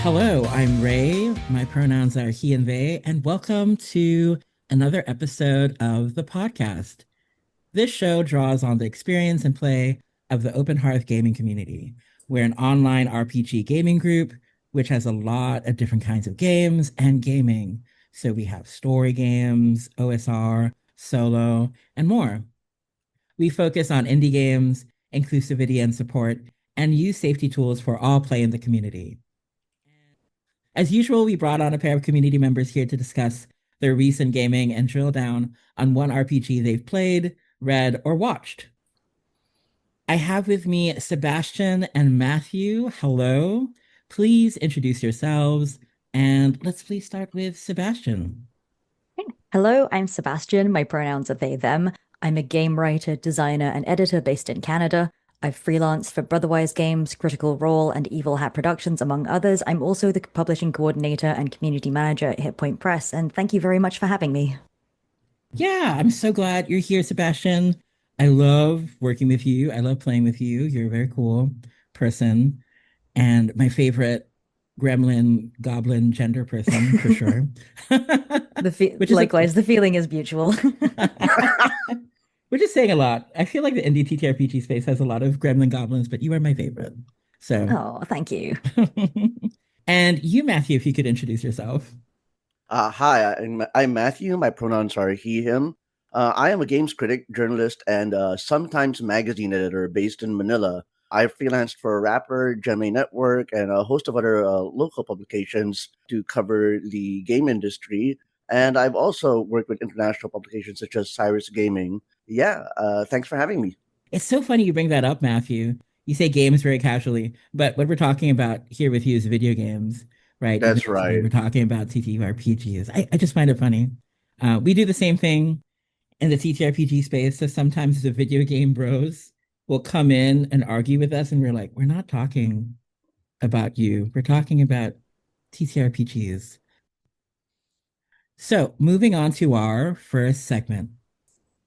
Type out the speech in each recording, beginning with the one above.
Hello, I'm Ray. My pronouns are he and they, and welcome to another episode of the podcast. This show draws on the experience and play of the Open Hearth Gaming Community. We're an online RPG gaming group, which has a lot of different kinds of games and gaming. So we have story games, OSR, solo, and more. We focus on indie games, inclusivity and support, and use safety tools for all play in the community. As usual, we brought on a pair of community members here to discuss their recent gaming and drill down on one RPG they've played, read, or watched. I have with me Sebastian and Matthew. Hello. Please introduce yourselves, and let's please start with Sebastian. Hello, I'm Sebastian. My pronouns are they, them. I'm a game writer, designer, and editor based in Canada. I've freelanced for Brotherwise Games, Critical Role, and Evil Hat Productions, among others. I'm also the publishing coordinator and community manager at Hit Point Press, and thank you very much for having me. Yeah, I'm so glad you're here, Sebastian. I love working with you. I love playing with you. You're a very cool person and my favorite gremlin goblin gender person for sure. Which is a Likewise, the feeling is mutual. which is saying a lot. I feel like the indie TTRPG space has a lot of gremlin goblins, but you are my favorite. So, Oh, thank you. and you, Matthew, if you could introduce yourself. Hi, I'm Matthew. My pronouns are he, him. I am a games critic, journalist, and sometimes magazine editor based in Manila. I've freelanced for Rapper, Gemini Network, and a host of other local publications to cover the game industry. And I've also worked with international publications such as Cyrus Gaming. Yeah, thanks for having me. It's so funny you bring that up, Matthew. You say games very casually, but what we're talking about here with you is video games, right? Even That's though today right. we're talking about TTRPGs. I just find it funny. We do the same thing in the TTRPG space. So sometimes the video game bros will come in and argue with us, and we're like, we're not talking about you. We're talking about TTRPGs. So moving on to our first segment.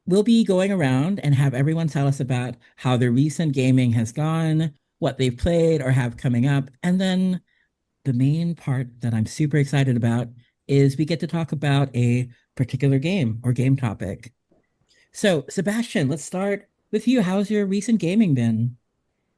We'll be going around and have everyone tell us about how their recent gaming has gone, what they've played or have coming up. And then the main part that I'm super excited about is we get to talk about a particular game or game topic. So, Sebastian, let's start with you. How's your recent gaming been?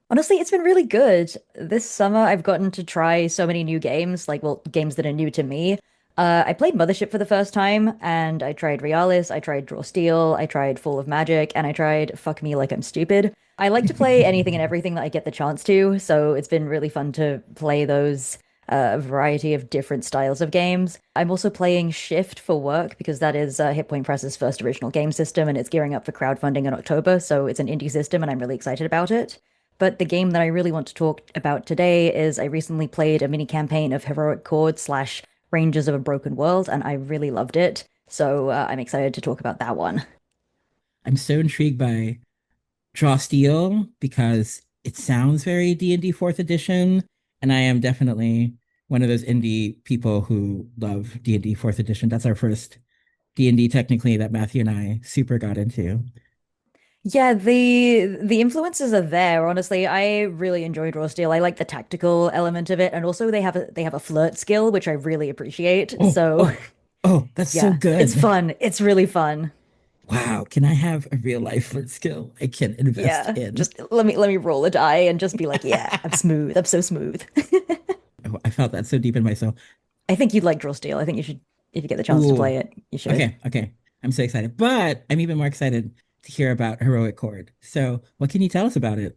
Honestly, it's been really good. This summer, I've gotten to try so many new games, like, well, games that are new to me. I played Mothership for the first time, and I tried Realis, I tried Draw Steel, I tried Fall of Magic, and I tried Fuck Me Like I'm Stupid. I like to play anything and everything that I get the chance to, so it's been really fun to play those variety of different styles of games. I'm also playing Shift for work because that is Hit Point Press's first original game system, and it's gearing up for crowdfunding in October, so it's an indie system, and I'm really excited about it. But the game that I really want to talk about today is I recently played a mini campaign of Heroic Chord slash Rangers of a Broken World, and I really loved it. So I'm excited to talk about that one. I'm so intrigued by Draw Steel because it sounds very D&D fourth edition, and I am definitely one of those indie people who love D&D fourth edition. That's our first D&D technically that Matthew and I super got into. Yeah, the influences are there, honestly. I really enjoyed Raw Steel. I like the tactical element of it, and also they have a flirt skill, which I really appreciate. Oh, So oh, oh, that's so yeah, it's good. fun. It's really fun. Wow, can I have a real life flirt skill I can invest Yeah. in? Just let me roll a die and just be like, yeah, I'm smooth. I'm so smooth. Oh, I felt that so deep in my soul. I think you'd like Draw Steel. I think you should, if you get the chance to Ooh, play it, you should. okay, okay. I'm so excited, but I'm even more excited to hear about Heroic Chord. So, what can you tell us about it?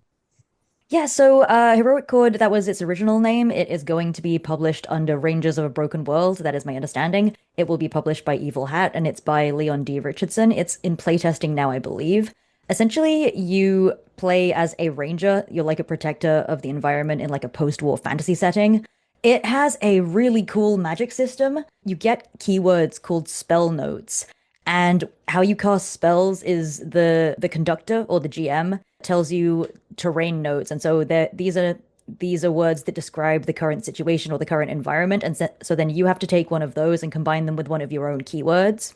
Yeah, so Heroic Chord, that was its original name. It is going to be published under Rangers of a Broken World. That is my understanding. It will be published by Evil Hat, and it's by Leon D. Richardson. It's in playtesting now, I believe. Essentially, you play as a ranger. You're like a protector of the environment in like a post-war fantasy setting. It has a really cool magic system. You get keywords called spell notes, and how you cast spells is the conductor or the GM tells you terrain notes, and so these are words that describe the current situation or the current environment, and so then you have to take one of those and combine them with one of your own keywords.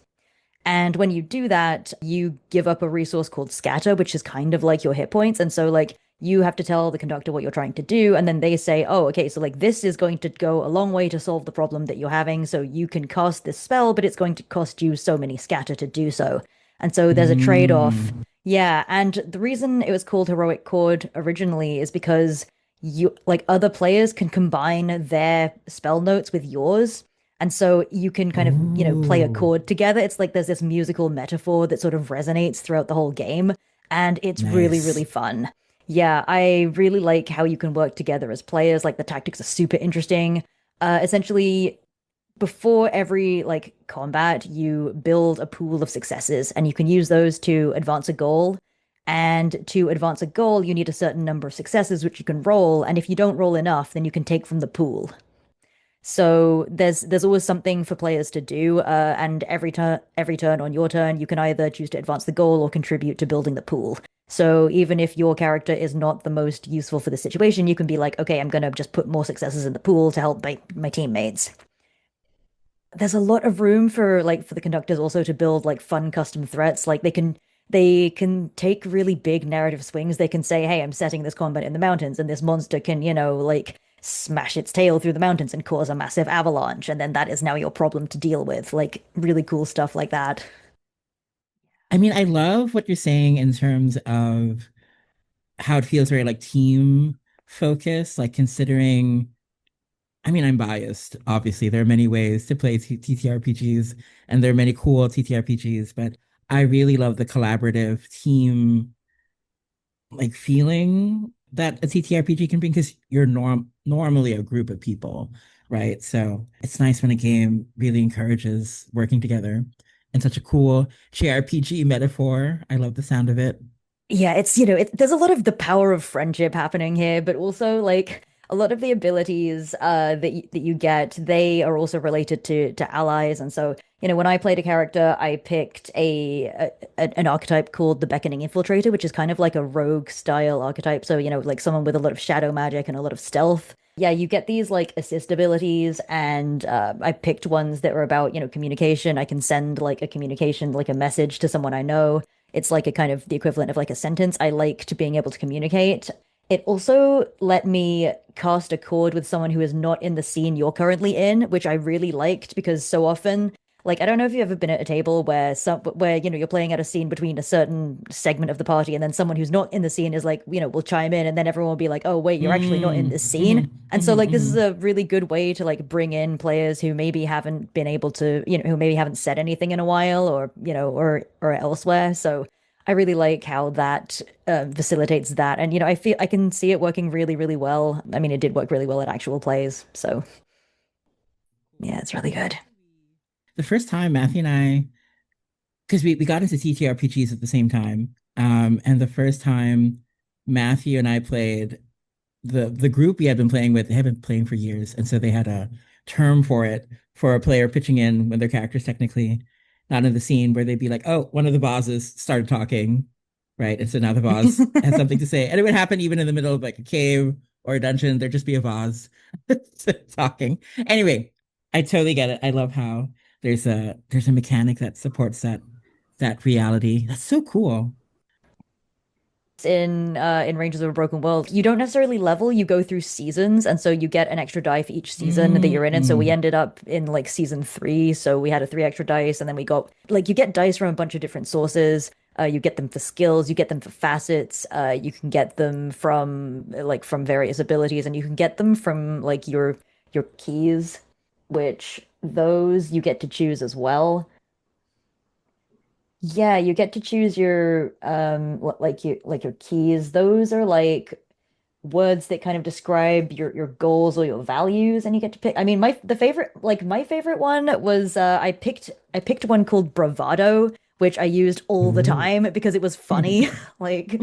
And when you do that, you give up a resource called scatter, which is kind of like your hit points. And so, like, you have to tell the conductor what you're trying to do, and then they say, oh, okay, so like this is going to go a long way to solve the problem that you're having, so you can cast this spell, but it's going to cost you so many scatter to do so. And so there's a trade-off. Mm. Yeah, and the reason it was called Heroic Chord originally is because you like other players can combine their spell notes with yours. And so you can kind of, play a Ooh, chord together. It's like there's this musical metaphor that sort of resonates throughout the whole game, and it's really, really nice. fun. Yeah, I really like how you can work together as players. Like the tactics are super interesting. Essentially, before every like combat, you build a pool of successes, and you can use those to advance a goal. And to advance a goal, you need a certain number of successes which you can roll. And if you don't roll enough, then you can take from the pool. So there's always something for players to do, and every turn on your turn, you can either choose to advance the goal or contribute to building the pool. So even if your character is not the most useful for the situation, you can be like, okay, I'm gonna just put more successes in the pool to help my teammates. There's a lot of room for the conductors also to build like fun custom threats. Like they can take really big narrative swings. They can say, hey, I'm setting this combat in the mountains, and this monster can, like smash its tail through the mountains and cause a massive avalanche, and then that is now your problem to deal with. Like really cool stuff like that. I mean, I love what you're saying in terms of how it feels very like team focused, like considering, I mean, I'm biased. Obviously, there are many ways to play TTRPGs, and there are many cool TTRPGs, but I really love the collaborative team like feeling that a TTRPG can bring because you're normally a group of people, right? So it's nice when a game really encourages working together in such a cool JRPG metaphor. I love the sound of it. Yeah, there's a lot of the power of friendship happening here, but also like a lot of the abilities that you get, they are also related to allies. And so, when I played a character, I picked an archetype called the Beckoning Infiltrator, which is kind of like a rogue style archetype. So, like someone with a lot of shadow magic and a lot of stealth. Yeah, you get these like assist abilities, and I picked ones that were about, communication. I can send like a communication, like a message to someone I know. It's like a kind of the equivalent of like a sentence. I liked being able to communicate. It also let me cast a chord with someone who is not in the scene you're currently in, which I really liked because so often, like I don't know if you've ever been at a table where you're playing at a scene between a certain segment of the party, and then someone who's not in the scene is like, will chime in, and then everyone will be like, "Oh, wait, you're actually not in Mm, this scene." mhm, And so mhm, like this is mhm. a really good way to like bring in players who maybe haven't been able to, who maybe haven't said anything in a while, or or elsewhere. So I really like how that facilitates that. And I feel I can see it working really, really well. I mean, it did work really well at actual plays. So yeah, it's really good. The first time Matthew and I, because we got into TTRPGs at the same time, and the first time Matthew and I played, the group we had been playing with, they had been playing for years, and so they had a term for it for a player pitching in when their character's technically not in the scene, where they'd be like, "Oh, one of the bosses started talking," right? And so now the boss has something to say, and it would happen even in the middle of like a cave or a dungeon. There'd just be a boss talking. Anyway, I totally get it. I love how there's a mechanic that supports that reality. That's so cool. In Rangers of a Broken World, you don't necessarily level, you go through seasons, and so you get an extra die for each season that you're in. And so we Mm. ended up in like season 3, so we had a 3 extra dice, and then we got like you get dice from a bunch of different sources. You get them for skills, you get them for facets, you can get them from various abilities, and you can get them from like your keys, which those you get to choose as well. Yeah, you get to choose your like your keys. Those are like words that kind of describe your goals or your values, and you get to pick. I mean, my favorite one was I picked one called bravado, which I used all the Ooh. time because it was funny. Like,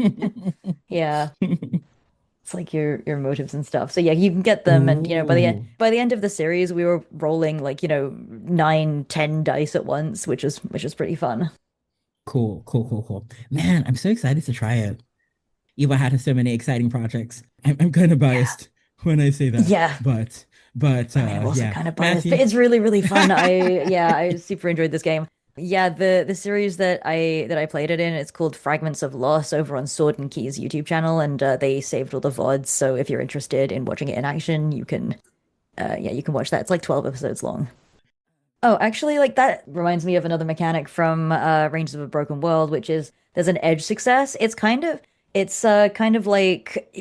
yeah, it's like your motives and stuff. So yeah, you can get them, and Ooh. by the end of the series, we were rolling like 9, 10 dice at once, which was pretty fun. Cool, cool, cool, cool. Man, I'm so excited to try it. Eva had so many exciting projects. I'm kind of Yeah. biased when I say that, Yeah. but I mean, I'm also yeah, kind of biased, but Matthew. it's really, really fun. I super enjoyed this game. Yeah, the series that I played it in, it's called Fragments of Loss over on Sword and Keys YouTube channel, and they saved all the VODs. So if you're interested in watching it in action, you can yeah, you can watch that. It's like 12 episodes long. Oh, actually, like that reminds me of another mechanic from Rangers of a Broken World, which is there's an edge success. It's kind of like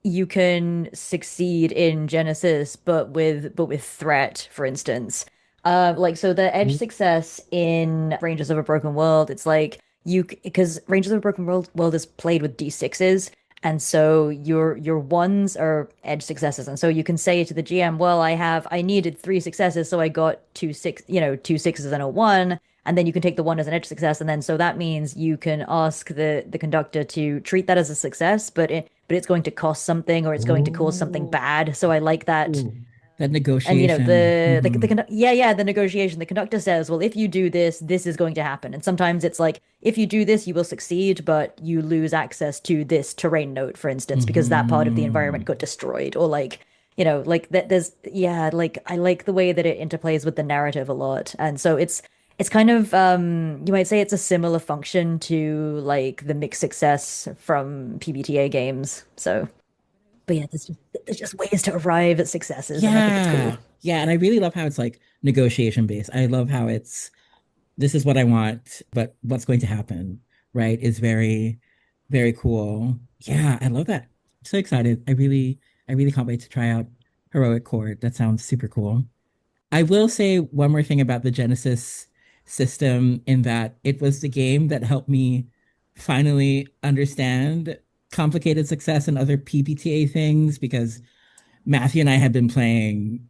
you can succeed in Genesis, but with threat, for instance. Like so the edge success in Rangers of a Broken World, it's like because Rangers of a Broken World is played with D6s. And so your ones are edge successes. And so you can say to the GM, well, I needed three successes, so I got two sixes and a one. And then you can take the one as an edge success. And then so that means you can ask the conductor to treat that as a success, but it's going to cost something or it's going to cause something Oh, bad. So I like that. that And negotiation. the negotiation, the conductor says, well, if you do this, this is going to happen. And sometimes it's like, if you do this, you will succeed, but you lose access to this terrain note, for instance, because that part of the environment Hmm. got destroyed. Or like, like that yeah, like I like the way that it interplays with the narrative a lot. And so it's kind of you might say it's a similar function to like the mixed success from PBTA games. So but yeah, there's just ways to arrive at successes, and I think it's cool. Yeah. Yeah. And I really love how it's like negotiation based. I love how it's this is what I want, but what's going to happen, right? Is very, very cool. Yeah, I love that. I'm so excited. I really can't wait to try out Heroic Chord. That sounds super cool. I will say one more thing about the Genesis system in that it was the game that helped me finally understand complicated success and other PBTA things because Matthew and I had been playing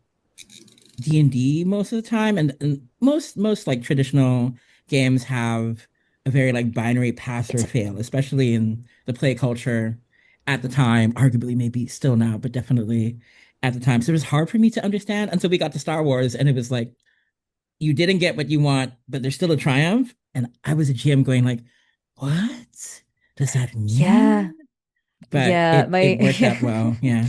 D&D most of the time and most like traditional games have a very like binary pass or It's fail, especially in the play culture at the time, arguably maybe still now, but definitely at the time. So it was hard for me to understand until we got to Star Wars and it was like you didn't get what you want, but there's still a triumph. And I was a GM going like, what does that yeah, mean? But yeah, it my worked out well. Yeah.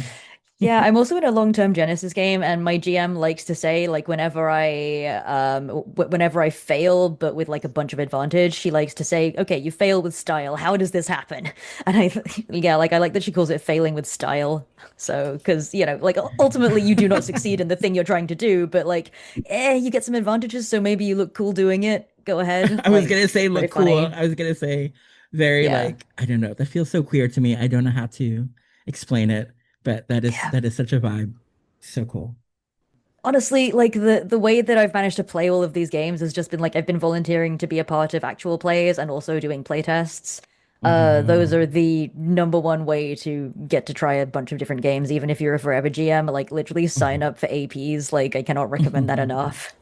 yeah, I'm also in a long-term Genesis game, and my GM likes to say like whenever I fail, but with like a bunch of advantage, she likes to say, "Okay, you fail with style. How does this happen?" And yeah, like I like that she calls it failing with style. So, because like ultimately you do not succeed in the thing you're trying to do, but like, you get some advantages, so maybe you look cool doing it. Go ahead. I was Like, gonna say very look cool. funny. I was gonna say very Yeah. like, I don't know. That feels so queer to me. I don't know how to explain it, but Yeah. that is such a vibe. So cool. Honestly, like the way that I've managed to play all of these games has just been like I've been volunteering to be a part of actual plays and also doing play tests. Those Oh. are the number one way to get to try a bunch of different games, even if you're a forever GM, like literally sign up for APs. Like I cannot recommend that enough.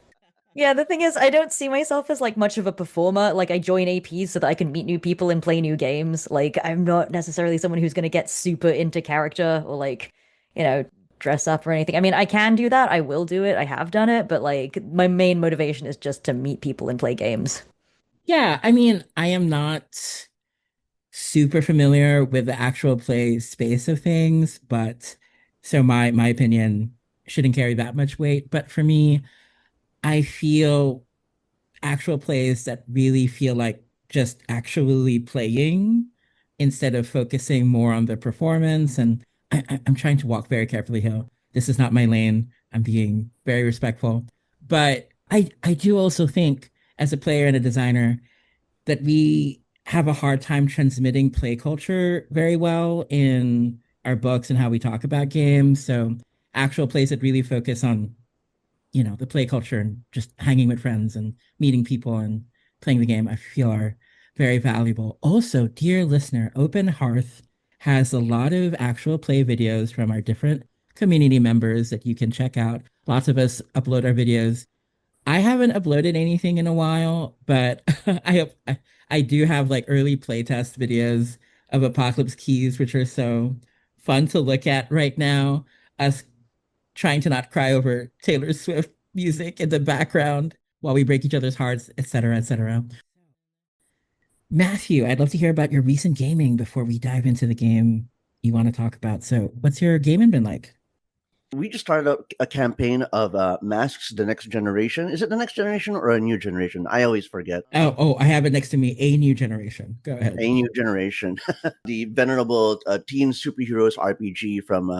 Yeah, the thing is, I don't see myself as like much of a performer. Like I join APs so that I can meet new people and play new games. Like I'm not necessarily someone who's going to get super into character or like, you know, dress up or anything. I mean, I can do that. I will do it. I have done it, but like my main motivation is just to meet people and play games. Yeah, I mean, I am not super familiar with the actual play space of things, but so my opinion shouldn't carry that much weight. But for me, I feel actual plays that really feel like just actually playing instead of focusing more on the performance. And I'm trying to walk very carefully here. This is not my lane. I'm being very respectful. But I do also think, as a player and a designer, that we have a hard time transmitting play culture very well in our books and how we talk about games. So actual plays that really focus on the play culture and just hanging with friends and meeting people and playing the game, I feel are very valuable. Also, dear listener, Open Hearth has a lot of actual play videos from our different community members that you can check out. Lots of us upload our videos. I haven't uploaded anything in a while, but I do have like early playtest videos of Apocalypse Keys, which are so fun to look at right now. Us trying to not cry over Taylor Swift music in the background while we break each other's hearts, etc., etc. Matthew, I'd love to hear about your recent gaming before we dive into the game you want to talk about. So, what's your gaming been like? we just started a campaign of Masks the Next Generation. Is it the next generation or a new generation? I always forget. Oh, I have it next to me. A new generation. Go ahead. A new generation. The venerable teen superheroes RPG from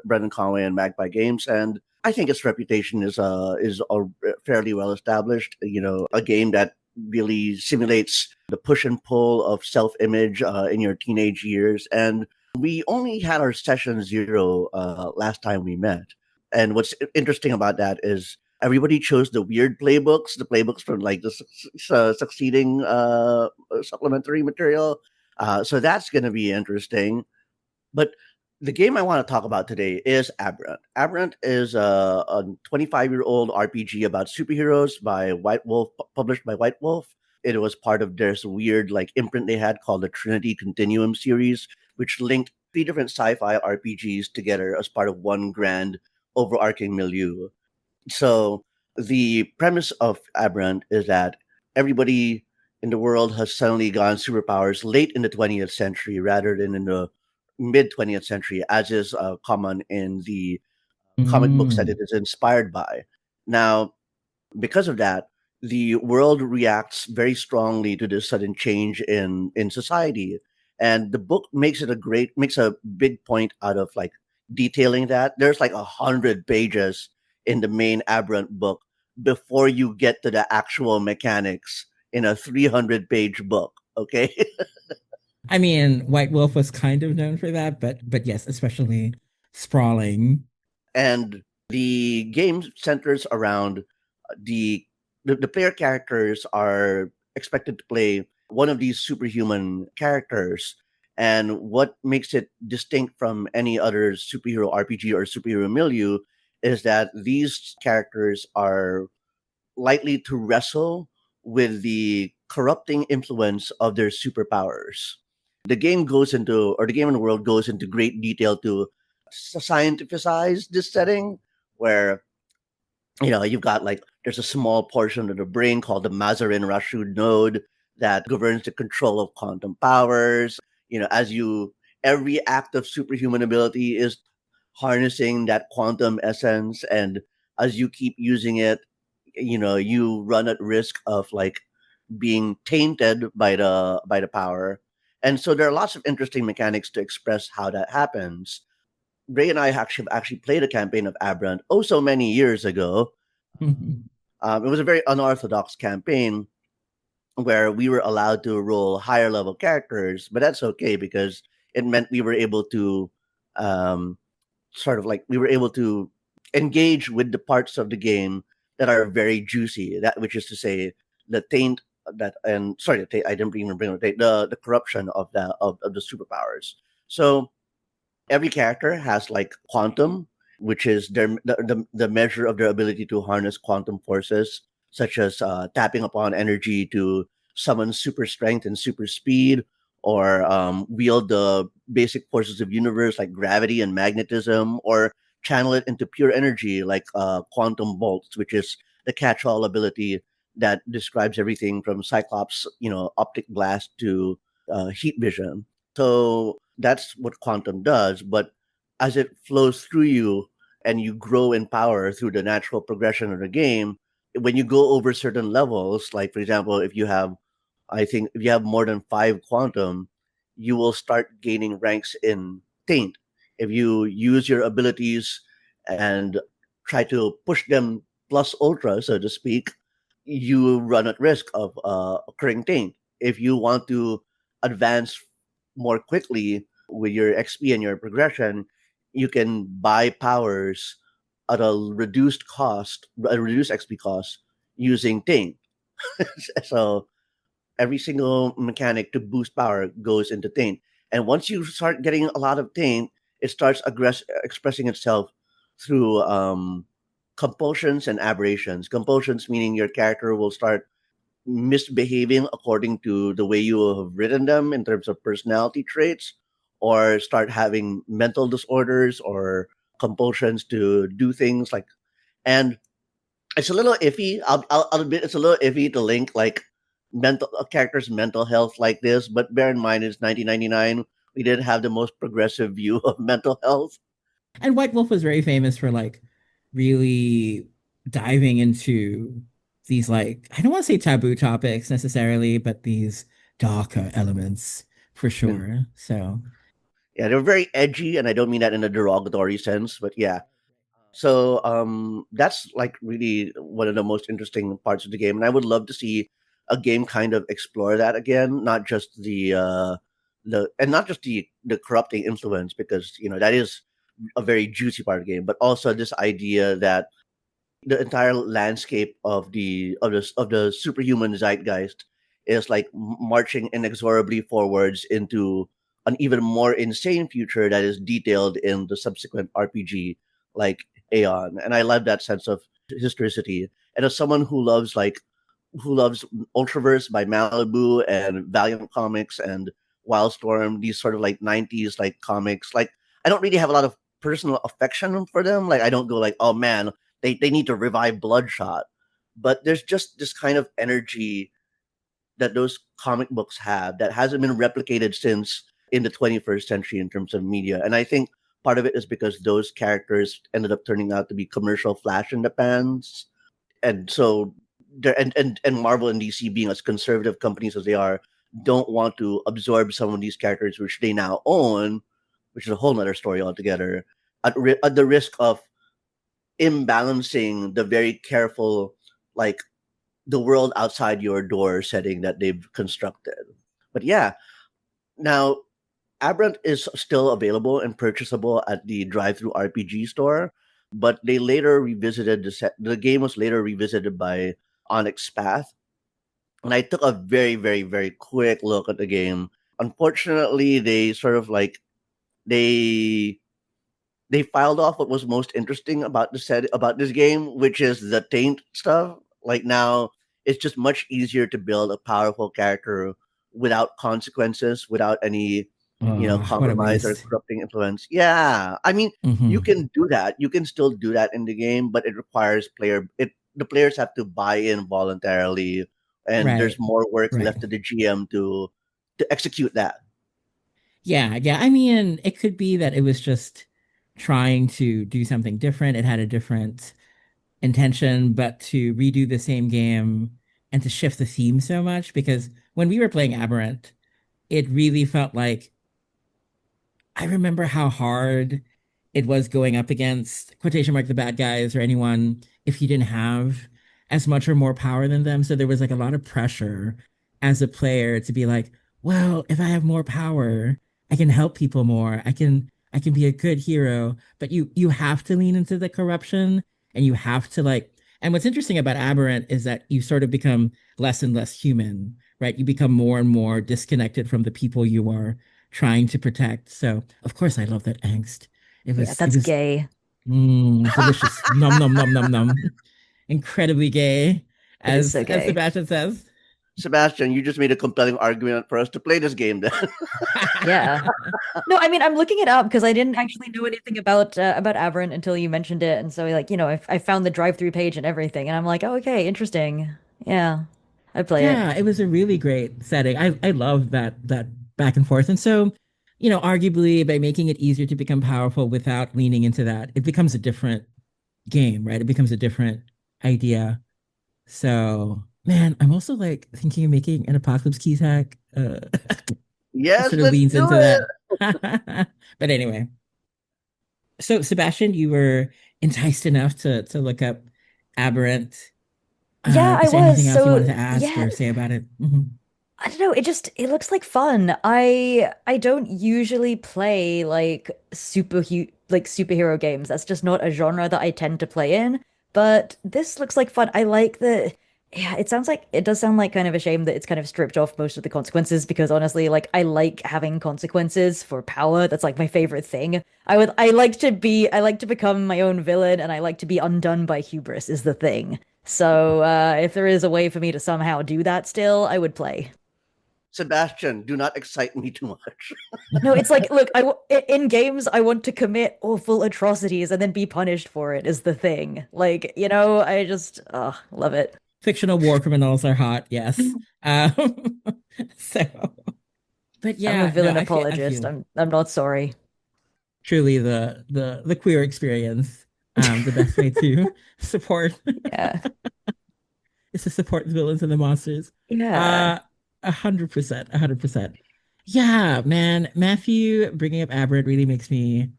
Brendan Conway and Magpie Games. And I think its reputation is fairly well established. You know, a game that really simulates the push and pull of self-image in your teenage years. And we only had our session 0 last time we met. And what's interesting about that is everybody chose the weird playbooks, the playbooks from like the succeeding supplementary material. So that's going to be interesting. But the game I want to talk about today is Aberrant. Aberrant is a 25-year-old RPG about superheroes by White Wolf, published by White Wolf. It was part of this weird like imprint they had called the Trinity Continuum series, which linked 3 different sci-fi RPGs together as part of one grand overarching milieu. So the premise of Aberrant is that everybody in the world has suddenly gotten superpowers late in the 20th century rather than in the mid 20th century, as is common in the comic books that it Mm. is inspired by. Now, because of that, the world reacts very strongly to this sudden change in society, and the book makes a big point out of like detailing that. There's like 100 pages in the main Aberrant book before you get to the actual mechanics in a 300-page book. Okay. I mean, White Wolf was kind of known for that, but yes, especially sprawling. And the game centers around the the player characters are expected to play one of these superhuman characters. And what makes it distinct from any other superhero RPG or superhero milieu is that these characters are likely to wrestle with the corrupting influence of their superpowers. The game in the world goes into great detail to scientificize this setting, where you've got like there's a small portion of the brain called the Mazarin Rashid node that governs the control of quantum powers. As you every act of superhuman ability is harnessing that quantum essence, and as you keep using it, you run at risk of like being tainted by the power. And so there are lots of interesting mechanics to express how that happens. Ray and I actually played a campaign of Aberrant oh so many years ago. It was a very unorthodox campaign where we were allowed to roll higher level characters, but that's okay because it meant we were able to um, we were able to engage with the parts of the game that are very juicy. That which is to say, the taint that and sorry, the taint, I didn't even bring the taint, the corruption of the superpowers. So every character has like quantum, which is the measure of their ability to harness quantum forces, such as tapping upon energy to summon super strength and super speed, or wield the basic forces of universe like gravity and magnetism, or channel it into pure energy like quantum bolts, which is the catch-all ability that describes everything from Cyclops, optic blast to heat vision. So that's what quantum does. But as it flows through you and you grow in power through the natural progression of the game, when you go over certain levels, like for example, if you have more than 5 quantum, you will start gaining ranks in Taint. If you use your abilities and try to push them plus ultra, so to speak, you run at risk of occurring Taint. If you want to advance more quickly with your XP and your progression, you can buy powers at a reduced XP cost using Taint. So every single mechanic to boost power goes into Taint. And once you start getting a lot of Taint, it starts expressing itself through compulsions and aberrations. Compulsions meaning your character will start misbehaving according to the way you have written them in terms of personality traits, or start having mental disorders or compulsions to do things like. And it's a little iffy. I'll admit it's a little iffy to link like mental a character's mental health like this. But bear in mind, it's 1999. We didn't have the most progressive view of mental health. And White Wolf was very famous for like really diving into these like I don't want to say taboo topics necessarily, but these darker elements for And sure. So yeah, they're very edgy, and I don't mean that in a derogatory sense, but yeah. So that's like really one of the most interesting parts of the game, and I would love to see a game kind of explore that again, not just the and not just the corrupting influence, because that is a very juicy part of the game, but also this idea that the entire landscape of the superhuman zeitgeist is like marching inexorably forwards into an even more insane future that is detailed in the subsequent RPG like Aeon. And I love that sense of historicity. And as someone who loves Ultraverse by Malibu and Valiant Comics and Wildstorm, these sort of like 90s like comics, like I don't really have a lot of personal affection for them. Like I don't go like, oh man, they need to revive Bloodshot. But there's just this kind of energy that those comic books have that hasn't been replicated since in the 21st century in terms of media. And I think part of it is because those characters ended up turning out to be commercial flash in the pans. And so and Marvel and DC, being as conservative companies as they are, don't want to absorb some of these characters which they now own, which is a whole nother story altogether, at the risk of imbalancing the very careful, like, the world outside your door setting that they've constructed. But yeah, now Aberrant is still available and purchasable at the drive-through RPG store, but they later revisited the game was later revisited by Onyx Path, and I took a very, very, very quick look at the game. Unfortunately, they sort of like they they filed off what was most interesting about this game, which is the taint stuff. Like now, it's just much easier to build a powerful character without consequences, without any oh, what a compromise or waste. corrupting influence. Yeah, I mean, you Hmm. can do that. You can still do that in the game, but it requires the players have to buy in voluntarily, and there's Right. more work Right. left to the GM to execute that. Yeah, yeah. I mean, it could be that it was just trying to do something different. It had a different intention, but to redo the same game and to shift the theme so much, because when we were playing Aberrant, it really felt like I remember how hard it was going up against quotation mark the bad guys or anyone if you didn't have as much or more power than them. So there was like a lot of pressure as a player to be like, well, if I have more power, I can help people more. I can be a good hero. But you have to lean into the corruption and you have to like and what's interesting about Aberrant is that you sort of become less and less human, right? You become more and more disconnected from the people you are trying to protect. So of course I love that angst. It Yeah, was it that's was gay. delicious. Num num num num num. Incredibly gay, It is so as gay. Sebastian says. Sebastian, you just made a compelling argument for us to play this game. Then Yeah. No, I mean, I'm looking it up because I didn't actually know anything about Aberrant until you mentioned it, and so like, I found the drive-through page and everything, and I'm like, oh, okay, interesting. Yeah, I'd play it. Yeah, it was a really great setting. I love that back and forth. And so, arguably by making it easier to become powerful without leaning into that, it becomes a different game, right? It becomes a different idea. So, man, I'm also like thinking of making an Apocalypse Keys hack. It yes, sort of let's leans do into it. that. But anyway, so Sebastian, you were enticed enough to look up Aberrant. Yeah, I Is there was. anything else you wanted So to ask yeah, or say about it? Mhm. I don't know. It looks like fun. I don't usually play like superhero games. That's just not a genre that I tend to play in. But this looks like fun. I like the yeah, it does sound like kind of a shame that it's kind of stripped off most of the consequences because honestly, like I like having consequences for power. That's like my favorite thing. I like to become my own villain and I like to be undone by hubris is the thing. So if there is a way for me to somehow do that still, I would play. Sebastian, do not excite me too much. No, it's like, look, in games, I want to commit awful atrocities and then be punished for it is the thing. Like, I just, love it. Fictional war criminals are hot, yes. Um, so, but I'm a yeah, no, villain I feel, I apologist. feel. I'm not sorry. truly the queer experience. The best way to support Yeah. is to support the villains and the monsters. Yeah. Uh, 100%, 100%. Yeah, man, Matthew bringing up Aberrant really makes me.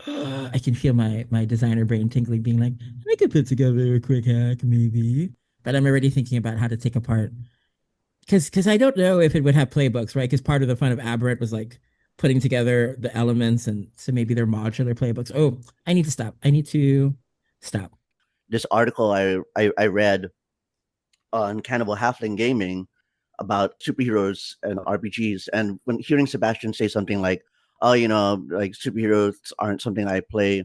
I can feel my designer brain tingling, being like, I could put together a quick hack, maybe. But I'm already thinking about how to take apart because I don't know if it would have playbooks, right? Because part of the fun of Aberrant was like putting together the elements, and so maybe they're modular playbooks. Oh, I need to stop. I need to stop. This article I read on Cannibal Halfling Gaming about superheroes and RPGs, and when hearing Sebastian say something like, "Oh, like superheroes aren't something I play,"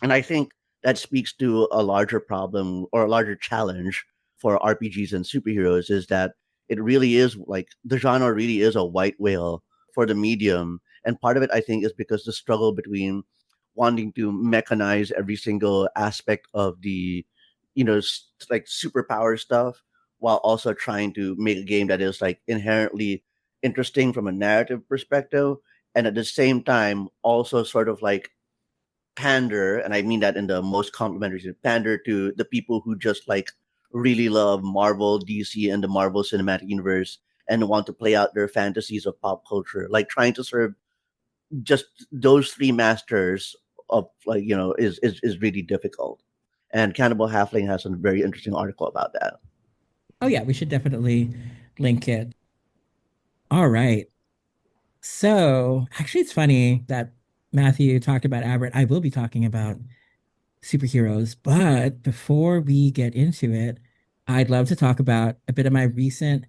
and I think that speaks to a larger problem or a larger challenge for RPGs and superheroes is that it really is like the genre really is a white whale for the medium. And part of it, I think, is because the struggle between wanting to mechanize every single aspect of the, like superpower stuff while also trying to make a game that is like inherently interesting from a narrative perspective. And at the same time, also sort of like pander, and I mean that in the most complimentary sense, pander to the people who just like really love Marvel, DC, and the Marvel Cinematic Universe and want to play out their fantasies of pop culture. Like trying to serve just those three masters of like is really difficult. And Cannibal Halfling has a very interesting article about that. Oh yeah, we should definitely link it. All right. So actually, it's funny that Matthew talked about Aberrant. I will be talking about superheroes, but before we get into it, I'd love to talk about a bit of my recent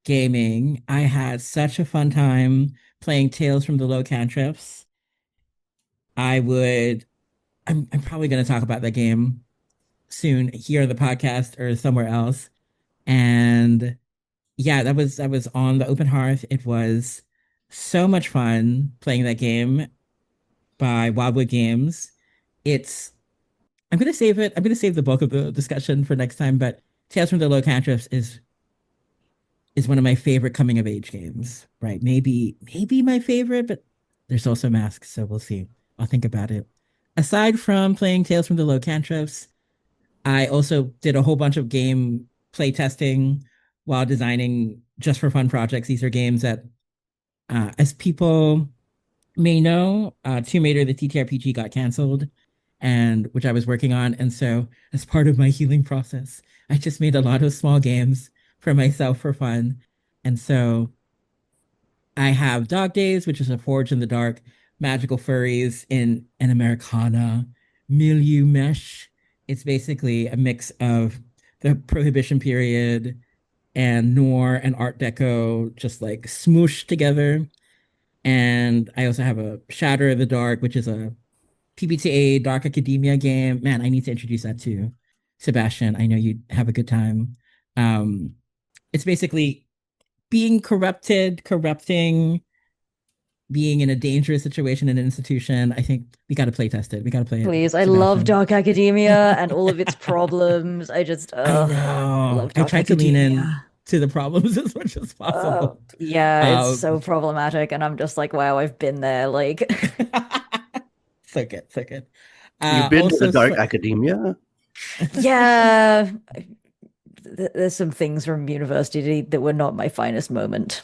gaming. I had such a fun time playing Tales from the Low Cantrips. I would, I'm probably going to talk about that game soon here on the podcast or somewhere else. And yeah, that was on the Open Hearth. It was so much fun playing that game by Wildwood Games. It's I'm gonna save it. I'm gonna save the bulk of the discussion for next time. But Tales from the Low Cantrips is one of my favorite coming of age games. Right? Maybe my favorite, but there's also Masks, so we'll see. I'll think about it. Aside from playing Tales from the Low Cantrips, I also did a whole bunch of game play testing while designing just for fun projects. These are games that, as people may know, Tomb Raider, the TTRPG, got canceled, and which I was working on. And so, as part of my healing process, I just made a lot of small games for myself for fun. And so, I have Dog Days, which is a Forge in the Dark, magical furries in an Americana milieu mesh. It's basically a mix of the Prohibition period and noir and Art Deco, just like smooshed together. And I also have a Shatter of the Dark, which is a PBTA Dark Academia game. Man, I need to introduce that to Sebastian. I know you'd have a good time. Um, it's basically being corrupted, corrupting, being in a dangerous situation in an institution. I think we got to play test it. We got to play it, Please, I love Sebastian. Dark Academia and all of its problems. I just, I I know. love I Dark tried to lean in Academia. to the problems as much as possible. Yeah, it's Um, so problematic, and I'm just like, wow, I've been there. Like, so good, so good. You've been to the Also, Dark Academia? yeah, there's some things from university that were not my finest moment.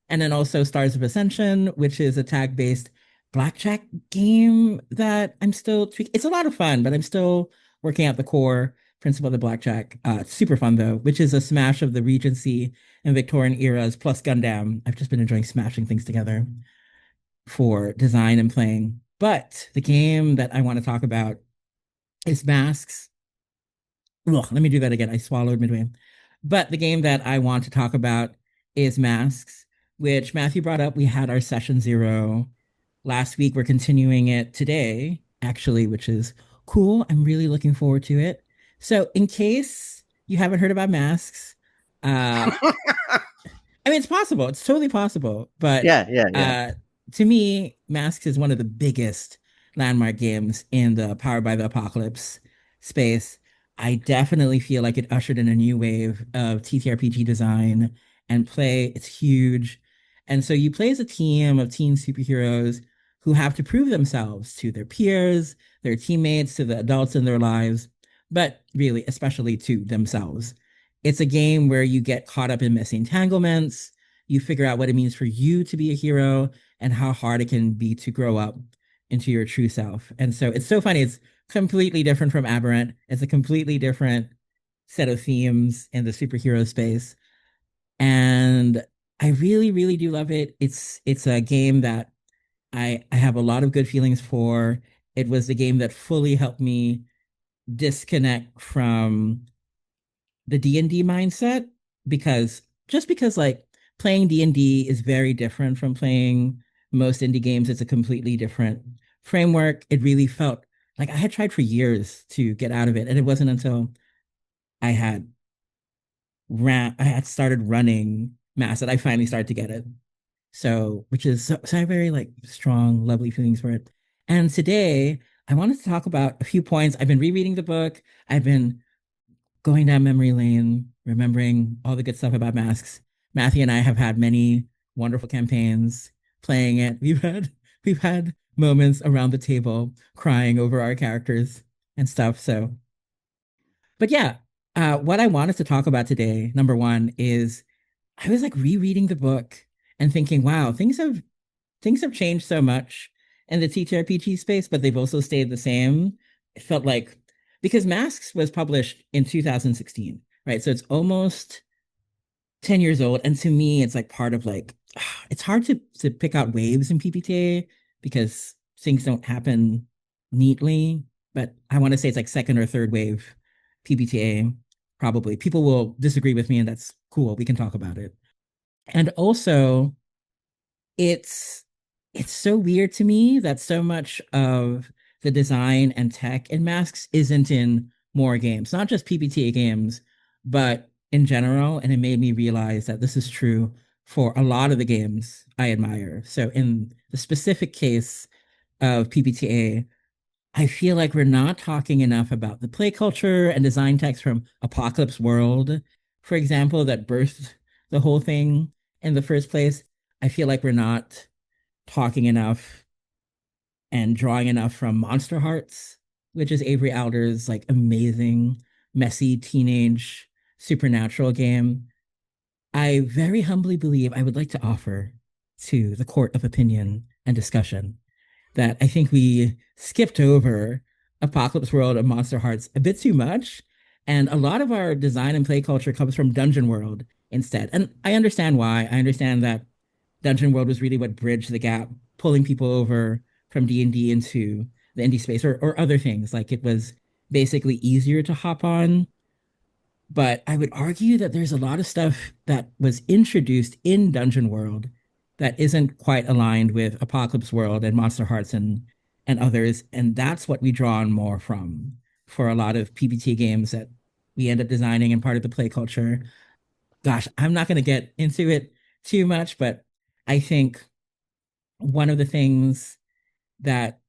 and then also Stars of Ascension, which is a tag-based blackjack game that I'm still tweaking. It's a lot of fun, but I'm still working out the core principle of the blackjack. It's super fun though, which is a smash of the Regency and Victorian eras plus Gundam. I've just been enjoying smashing things together for design and playing. But the game that I want to talk about is Masks. Ugh, let me do that again. I swallowed midway. But the game that I want to talk about is Masks, which Matthew brought up. We had our session zero last week. We're continuing it today, actually, which is cool. I'm really looking forward to it. So, in case you haven't heard about Masks, uh, I mean, it's possible. It's totally possible. But Yeah, yeah, yeah. uh, to me, Masks is one of the biggest landmark games in the Powered by the Apocalypse space. I definitely feel like it ushered in a new wave of TTRPG design and play. It's huge. And so you play as a team of teen superheroes who have to prove themselves to their peers, their teammates, to the adults in their lives, but really, especially to themselves. It's a game where you get caught up in messy entanglements. You figure out what it means for you to be a hero and how hard it can be to grow up into your true self. And so it's so funny. It's completely different from Aberrant. It's a completely different set of themes in the superhero space. And I really, really do love it. It's a game that I have a lot of good feelings for. It was the game that fully helped me disconnect from the D&D mindset because just because like playing D&D is very different from playing most indie games. It's a completely different framework. It really felt like I had tried for years to get out of it, and it wasn't until I had I had started running mass that I finally started to get it. So, which is so I have very like strong, lovely feelings for it. And today I wanted to talk about a few points. I've been rereading the book. I've been going down memory lane, remembering all the good stuff about masks. Matthew and I have had many wonderful campaigns playing it. We've had moments around the table crying over our characters and stuff. So, but yeah, what I wanted to talk about today, number one, is I was like rereading the book and thinking, wow, things have changed so much in the TTRPG space, but they've also stayed the same. It felt like because Masks was published in 2016, right? So it's almost 10 years old. And to me, it's like part of like it's hard to pick out waves in PBTA because things don't happen neatly. But I want to say it's like second or third wave PBTA, probably. People will disagree with me, and that's cool. We can talk about it. And also, it's it's so weird to me that so much of the design and tech in masks isn't in more games, not just PBTA games, but in general. And it made me realize that this is true for a lot of the games I admire. So in the specific case of PBTA, I feel like we're not talking enough about the play culture and design text from Apocalypse World, for example, that birthed the whole thing in the first place. I feel like we're not talking enough and drawing enough from Monster Hearts, which is Avery Alder's like amazing, messy teenage supernatural game. I very humbly believe I would like to offer to the court of opinion and discussion that I think we skipped over Apocalypse World and Monster Hearts a bit too much. And a lot of our design and play culture comes from Dungeon World instead. And I understand why. I understand that Dungeon World was really what bridged the gap, pulling people over from D&D into the indie space or other things. Like it was basically easier to hop on. But I would argue that there's a lot of stuff that was introduced in Dungeon World that isn't quite aligned with Apocalypse World and Monster Hearts and others. And that's what we draw on more from for a lot of PBT games that we end up designing and part of the play culture. Gosh, I'm not going to get into it too much, but I think one of the things that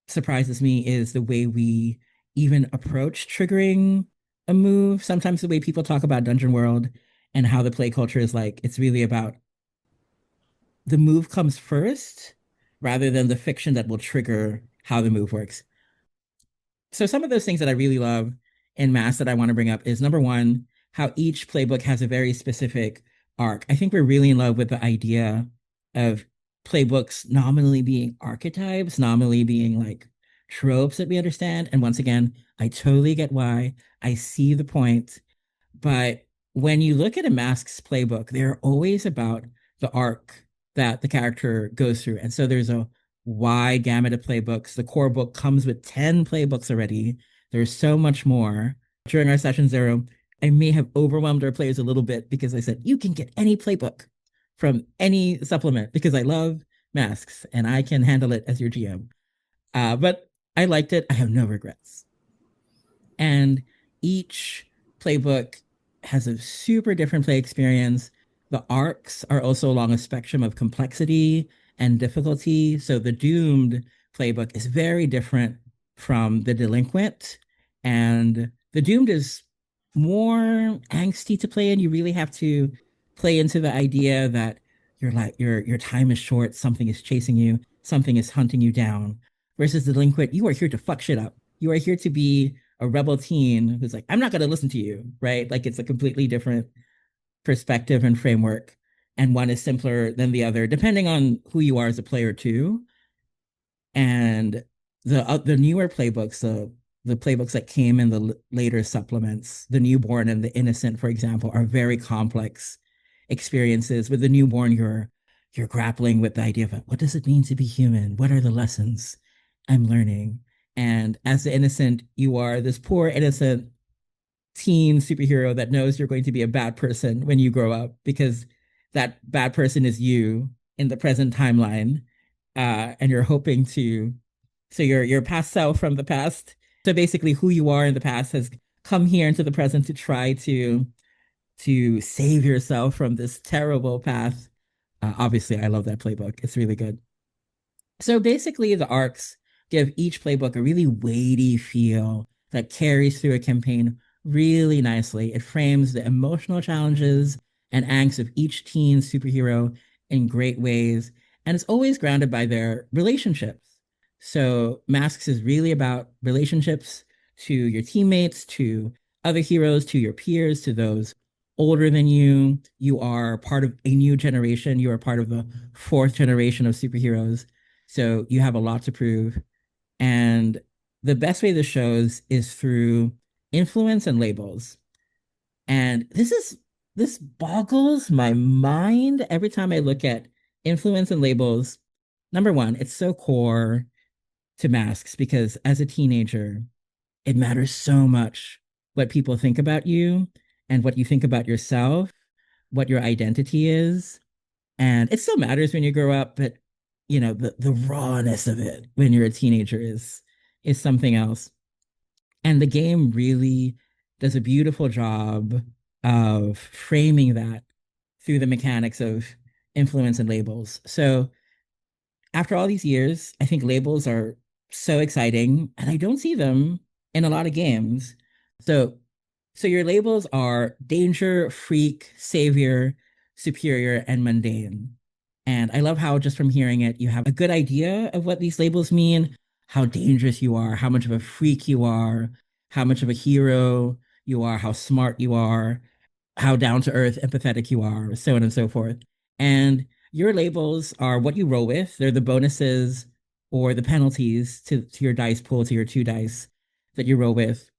surprises me is the way we even approach triggering a move. Sometimes the way people talk about Dungeon World and how the play culture is like, it's really about the move comes first rather than the fiction that will trigger how the move works. So some of those things that I really love in Mass that I want to bring up is number one, how each playbook has a very specific arc. I think we're really in love with the idea of playbooks nominally being archetypes, nominally being like tropes that we understand. And once again, I totally get why. I see the point. But when you look at a Mask's playbook, they're always about the arc that the character goes through. And so there's a wide gamut of playbooks. The core book comes with 10 playbooks already. There's so much more. During our session zero, I may have overwhelmed our players a little bit because I said, you can get any playbook from any supplement because I love masks and I can handle it as your GM. But I liked it. I have no regrets. And each playbook has a super different play experience. The arcs are also along a spectrum of complexity and difficulty. So the Doomed playbook is very different from the Delinquent. And the Doomed is more angsty to play in. You really have to play into the idea that your time is short, something is chasing you, something is hunting you down. Versus the delinquent, you are here to fuck shit up. You are here to be a rebel teen who's like, I'm not gonna listen to you, right? Like it's a completely different perspective and framework. And one is simpler than the other, depending on who you are as a player too. And the newer playbooks, the playbooks that came in the later supplements, the newborn and the innocent, for example, are very complex experiences. With the newborn, you're grappling with the idea of what does it mean to be human? What are the lessons I'm learning? And as the innocent, you are this poor innocent teen superhero that knows you're going to be a bad person when you grow up because that bad person is you in the present timeline, and you're hoping to so your past self from the past, so basically who you are in the past has come here into the present to try to save yourself from this terrible path. Obviously I love that playbook, it's really good. So basically, the arcs give each playbook a really weighty feel that carries through a campaign really nicely. It frames the emotional challenges and angst of each teen superhero in great ways, and it's always grounded by their relationships. So, Masks is really about relationships to your teammates, to other heroes, to your peers, to those older than you. You are part of a new generation. You are part of the fourth generation of superheroes, so you have a lot to prove. And the best way this shows is through influence and labels. And this boggles my mind every time I look at influence and labels. Number one, it's so core to Masks because as a teenager, it matters so much what people think about you and what you think about yourself, what your identity is. And it still matters when you grow up, but the rawness of it when you're a teenager is something else. And the game really does a beautiful job of framing that through the mechanics of influence and labels. So after all these years, I think labels are so exciting, and I don't see them in a lot of games. So, so your labels are danger, freak, savior, superior, and mundane. And I love how just from hearing it, you have a good idea of what these labels mean, how dangerous you are, how much of a freak you are, how much of a hero you are, how smart you are, how down to earth, empathetic you are, so on and so forth. And your labels are what you roll with. They're the bonuses or the penalties to your dice pool, to your two dice that you roll with.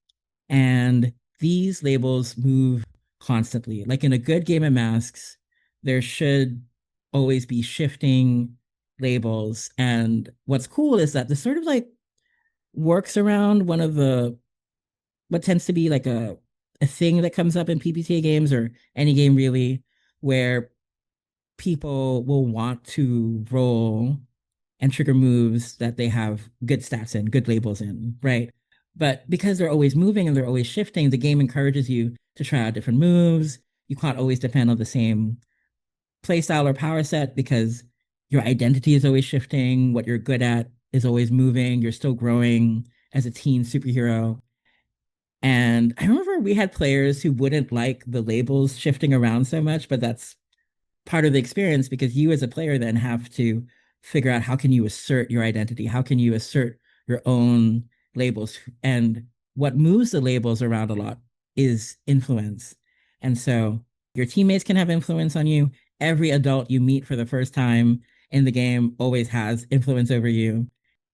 And these labels move constantly. Like in a good game of Masks, there should always be shifting labels. And what's cool is that this sort of like works around one of the what tends to be like a thing that comes up in PBTA games or any game really, where people will want to roll and trigger moves that they have good stats in, good labels in, right? But because they're always moving and they're always shifting, the game encourages you to try out different moves. You can't always depend on the same playstyle or power set because your identity is always shifting. What you're good at is always moving. You're still growing as a teen superhero. And I remember we had players who wouldn't like the labels shifting around so much, but that's part of the experience because you as a player then have to figure out how can you assert your identity? How can you assert your own labels? And what moves the labels around a lot is influence. And so your teammates can have influence on you. Every adult you meet for the first time in the game always has influence over you.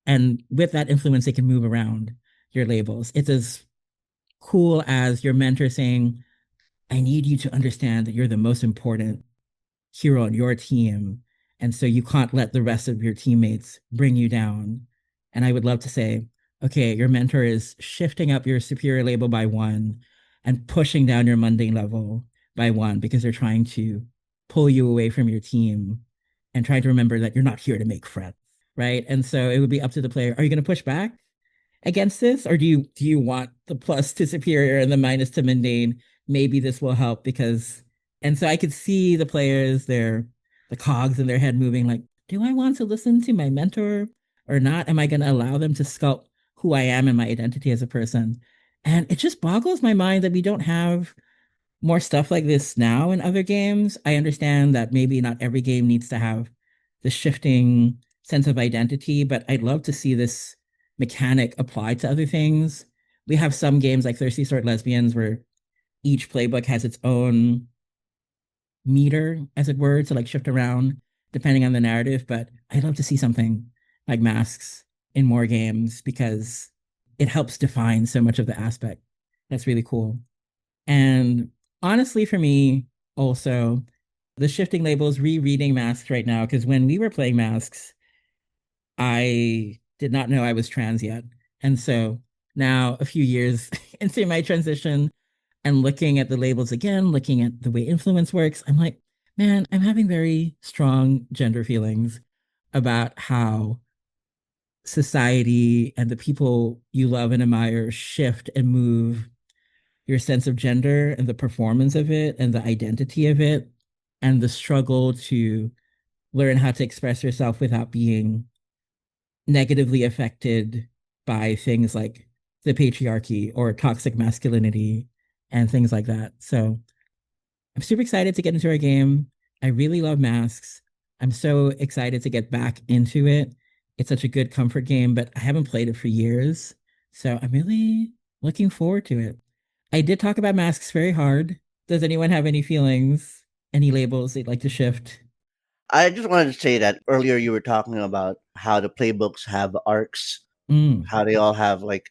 And with that influence, they can move around your labels. It's as cool as your mentor saying, I need you to understand that you're the most important hero on your team. And so you can't let the rest of your teammates bring you down. And I would love to say, okay, your mentor is shifting up your superior label by one and pushing down your mundane level by one because they're trying to pull you away from your team and trying to remember that you're not here to make friends. Right. And so it would be up to the player. Are you going to push back against this? Or do you want the plus to superior and the minus to mundane? Maybe this will help because and so I could see the players, the cogs in their head moving like, do I want to listen to my mentor or not? Am I going to allow them to sculpt who I am and my identity as a person? And it just boggles my mind that we don't have more stuff like this now in other games. I understand that maybe not every game needs to have the shifting sense of identity, but I'd love to see this mechanic applied to other things. We have some games like Thirsty Sword Lesbians where each playbook has its own meter, as it were, to like shift around depending on the narrative. But I'd love to see something like masks in more games because it helps define so much of the aspect. That's really cool. And honestly, for me, also, the shifting labels, rereading masks right now, because when we were playing masks, I did not know I was trans yet. And so now, a few years into my transition and looking at the labels again, looking at the way influence works, I'm like, man, I'm having very strong gender feelings about how society and the people you love and admire shift and move your sense of gender and the performance of it and the identity of it and the struggle to learn how to express yourself without being negatively affected by things like the patriarchy or toxic masculinity and things like that. So I'm super excited to get into our game. I really love masks. I'm so excited to get back into it. It's such a good comfort game, but I haven't played it for years. So I'm really looking forward to it. I did talk about masks very hard. Does anyone have any feelings, any labels they'd like to shift? I just wanted to say that earlier you were talking about how the playbooks have arcs, Mm, how they all have like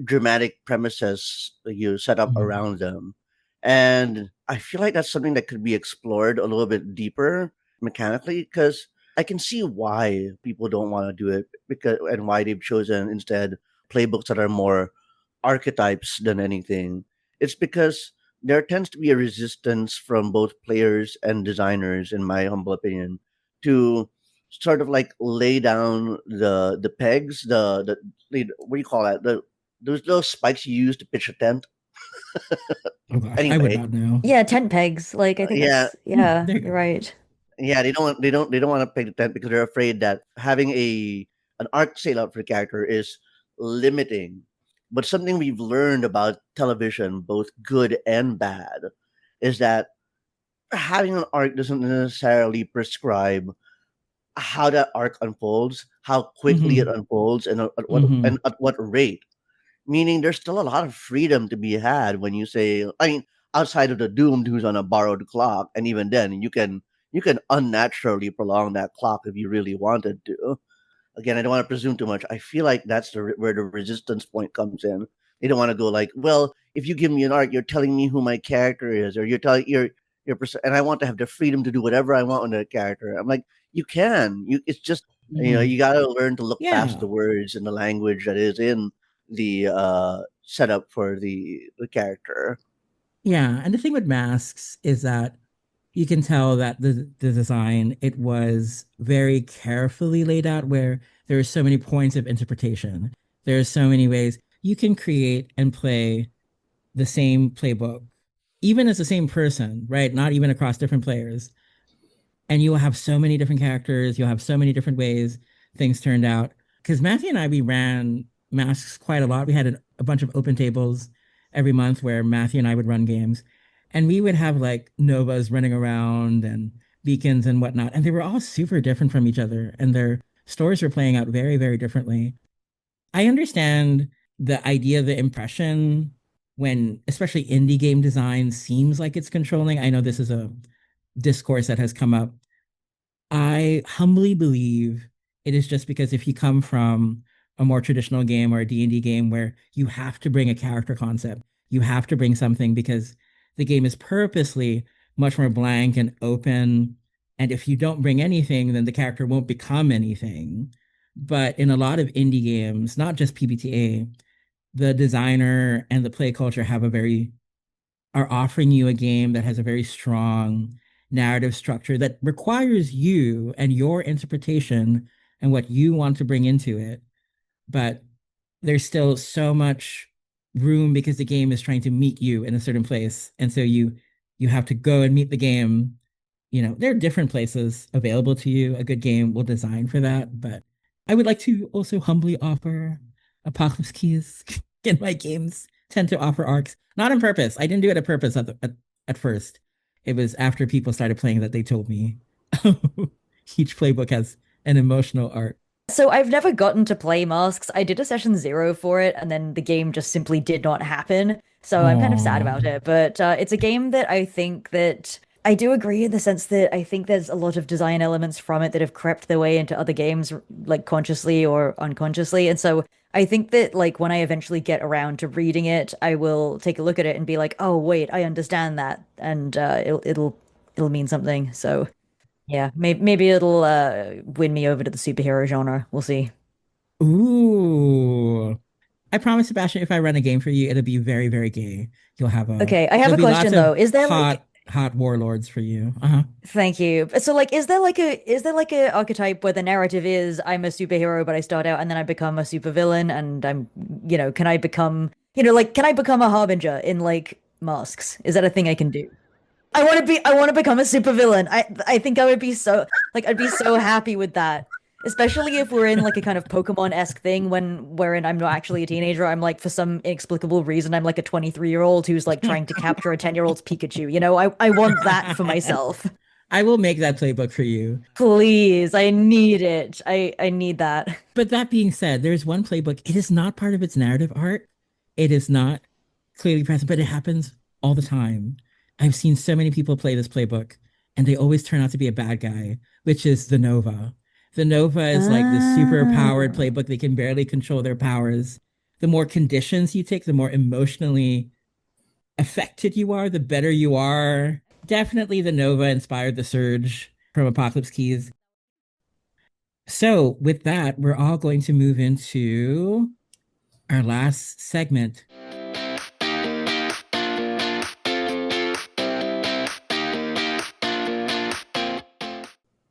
dramatic premises that you set up mm, around them. And I feel like that's something that could be explored a little bit deeper mechanically because I can see why people don't want to do it because and why they've chosen instead playbooks that are more archetypes than anything. It's because there tends to be a resistance from both players and designers, in my humble opinion, to sort of like lay down the pegs, what do you call that? Those little spikes you use to pitch a tent. oh gosh, I would Anyway, not know. Yeah, tent pegs. Like I think yeah, that's yeah, There you you're go. right. yeah. They don't want to peg the tent because they're afraid that having a an arc sail out for the character is limiting. But something we've learned about television, both good and bad, is that having an arc doesn't necessarily prescribe how that arc unfolds, how quickly it Hmm. unfolds, and Hmm. at what rate. Meaning, there's still a lot of freedom to be had when you say, I mean, outside of the doomed who's on a borrowed clock, and even then, you can unnaturally prolong that clock if you really wanted to. Again, I don't want to presume too much. I feel like that's where the resistance point comes in. They don't want to go like, well, if you give me an arc, you're telling me who my character is, or you're telling and I want to have the freedom to do whatever I want with that character. I'm like, you can. It's just Hmm. you got to learn to look past Yeah. the words and the language that is in the setup for the character. Yeah. And the thing with masks is that you can tell that the design, it was very carefully laid out where there are so many points of interpretation. There are so many ways you can create and play the same playbook, even as the same person, right? Not even across different players. And you will have so many different characters. You'll have so many different ways things turned out. Because Matthew and I, we ran masks quite a lot. We had a bunch of open tables every month where Matthew and I would run games. And we would have like Novas running around and beacons and whatnot. And they were all super different from each other. And their stories were playing out very, very differently. I understand the idea, the impression when, especially indie game design, seems like it's controlling. I know this is a discourse that has come up. I humbly believe it is just because if you come from a more traditional game or a D&D game where you have to bring a character concept, you have to bring something because the game is purposely much more blank and open. And if you don't bring anything, then the character won't become anything. But in a lot of indie games, not just PBTA, the designer and the play culture have a very are offering you a game that has a very strong narrative structure that requires you and your interpretation and what you want to bring into it. But there's still so much room because the game is trying to meet you in a certain place. And so you have to go and meet the game. You know, there are different places available to you. A good game will design for that. But I would like to also humbly offer Apocalypse Keys in my games tend to offer arcs. Not on purpose. I didn't do it on purpose at first. It was after people started playing that they told me each playbook has an emotional arc. So I've never gotten to play Masks. I did a session 0 for it, and then the game just simply did not happen. So I'm kind of sad Oh, about it. But it's a game that I think that I do agree in the sense that I think there's a lot of design elements from it that have crept their way into other games, like consciously or unconsciously. And so I think that like when I eventually get around to reading it, I will take a look at it and be like, oh wait, I understand that, and it'll mean something. So. Yeah, maybe it'll win me over to the superhero genre. We'll see. ooh. I promise, Sebastian, if I run a game for you, it'll be very, very gay. You'll have a Okay, I have there'll a be lots question of though. Is there like hot warlords for you. Uh-huh. thank you. So like is there like a archetype where the narrative is I'm a superhero but I start out and then I become a supervillain and I'm can I become like can I become a harbinger in like Masks? Is that a thing I can do? I want to become a supervillain. I think I would be so like I'd be so happy with that. Especially if we're in like a kind of Pokemon-esque thing wherein I'm not actually a teenager. I'm like for some inexplicable reason I'm like a 23-year-old who's like trying to capture a 10-year-old's Pikachu. I want that for myself. I will make that playbook for you. Please, I need it. I need that. But that being said, there's one playbook. It is not part of its narrative arc. It is not clearly present, but it happens all the time. I've seen so many people play this playbook, and they always turn out to be a bad guy, which is the Nova. The Nova is like the super powered Ah. playbook. They can barely control their powers. The more conditions you take, the more emotionally affected you are, the better you are. Definitely the Nova inspired the Surge from Apocalypse Keys. So, with that, we're all going to move into our last segment.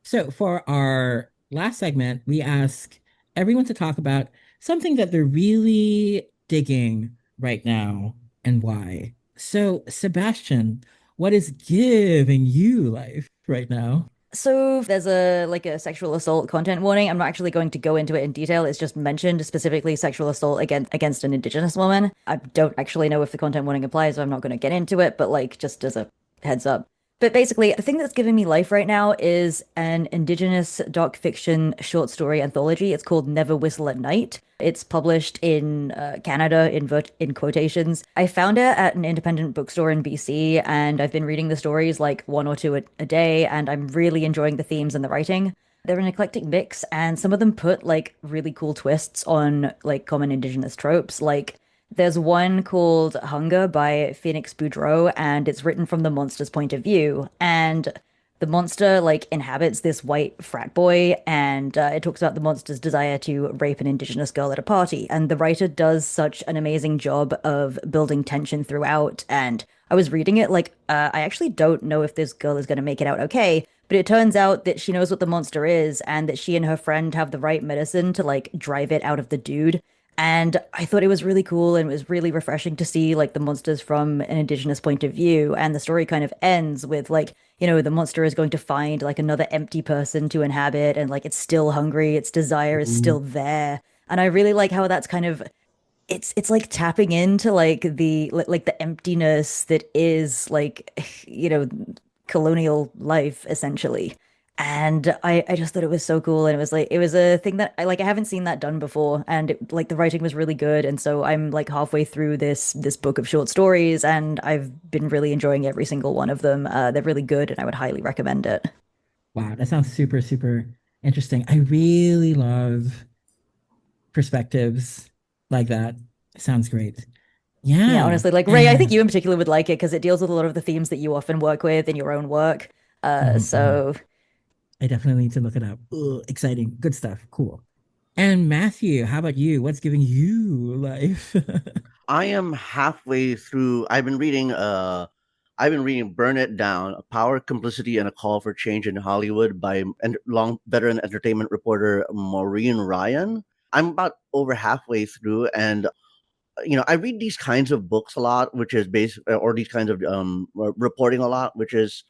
So, for our last segment, we ask everyone to talk about something that they're really digging right now and why. So, Sebastian, what is giving you life right now? So there's a like a sexual assault content warning. I'm not actually going to go into it in detail. It's just mentioned specifically sexual assault against an Indigenous woman. I don't actually know if the content warning applies, so I'm not going to get into it, but like just as a heads up. But basically, the thing that's giving me life right now is an Indigenous doc fiction short story anthology. It's called Never Whistle at Night. It's published in Canada in quotations. I found it at an independent bookstore in BC, and I've been reading the stories like one or two a day, and I'm really enjoying the themes and the writing. They're an eclectic mix, and some of them put like really cool twists on like common Indigenous tropes. Like there's one called Hunger by Phoenix Boudreau, and it's written from the monster's point of view. And the monster like inhabits this white frat boy, and it talks about the monster's desire to rape an indigenous girl at a party. And the writer does such an amazing job of building tension throughout. And I was reading it like I actually don't know if this girl is going to make it out okay. But it turns out that she knows what the monster is, and that she and her friend have the right medicine to like drive it out of the dude. And I thought it was really cool and it was really refreshing to see like the monsters from an indigenous point of view. And the story kind of ends with like, the monster is going to find like another empty person to inhabit and like it's still hungry, its desire is Ooh. still there. And I really like how that's kind of it's like tapping into like the emptiness that is like colonial life essentially. And I just thought it was so cool, and it was like it was a thing that I haven't seen that done before, and like the writing was really good, and so I'm like halfway through this book of short stories, and I've been really enjoying every single one of them. They're really good, and I would highly recommend it. Wow, that sounds super, super interesting. I really love perspectives like that. Sounds great. Yeah, Yeah. honestly, like Ray, I think you in particular would like it because it deals with a lot of the themes that you often work with in your own work. Mhm, mhm. So I definitely need to look it up. Ugh, exciting. Good stuff. Cool. And Matthew, how about you? What's giving you life? I am halfway through. I've been reading Burn It Down: A Power, Complicity, and a Call for Change in Hollywood by long veteran entertainment reporter Maureen Ryan. I'm about over halfway through, and I read these kinds of books a lot, which is or these kinds of reporting a lot, which is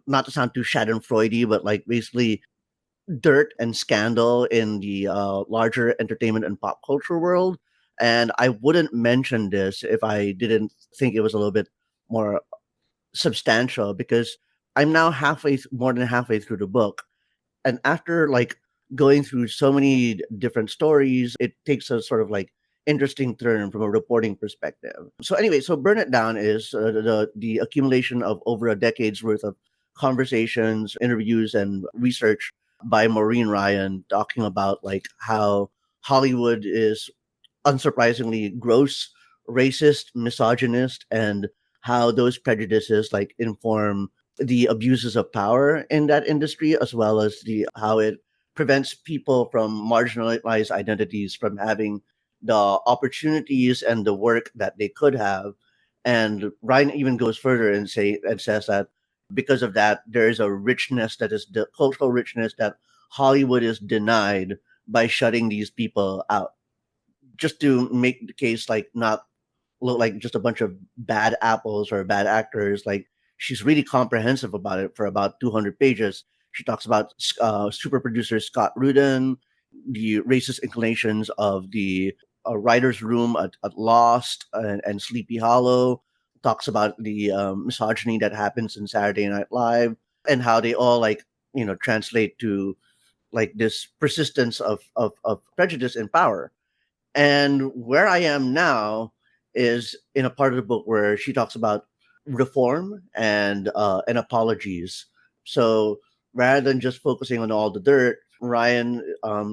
not to sound too Schadenfreudy, but like basically dirt and scandal in the larger entertainment and pop culture world. And I wouldn't mention this if I didn't think it was a little bit more. substantial because I'm now more than halfway through the book, and after like going through so many different stories, it takes a sort of like interesting turn from a reporting perspective. So anyway, so Burn It Down is the accumulation of over a decade's worth of conversations, interviews, and research by Maureen Ryan, talking about like how Hollywood is unsurprisingly gross, racist, misogynist, and how those prejudices like inform the abuses of power in that industry, as well as the how it prevents people from marginalized identities from having the opportunities and the work that they could have. And Ryan even goes further and says that because of that, there is a richness that is the cultural richness that Hollywood is denied by shutting these people out, just to make the case like not look like just a bunch of bad apples or bad actors. Like she's really comprehensive about it for about 200 pages. She talks about super producer Scott Rudin, the racist inclinations of the writer's room at Lost and Sleepy Hollow. Talks about the misogyny that happens in Saturday Night Live and how they all like translate to like this persistence of prejudice in power. And where I am now is in a part of the book where she talks about reform and apologies. So rather than just focusing on all the dirt, Ryan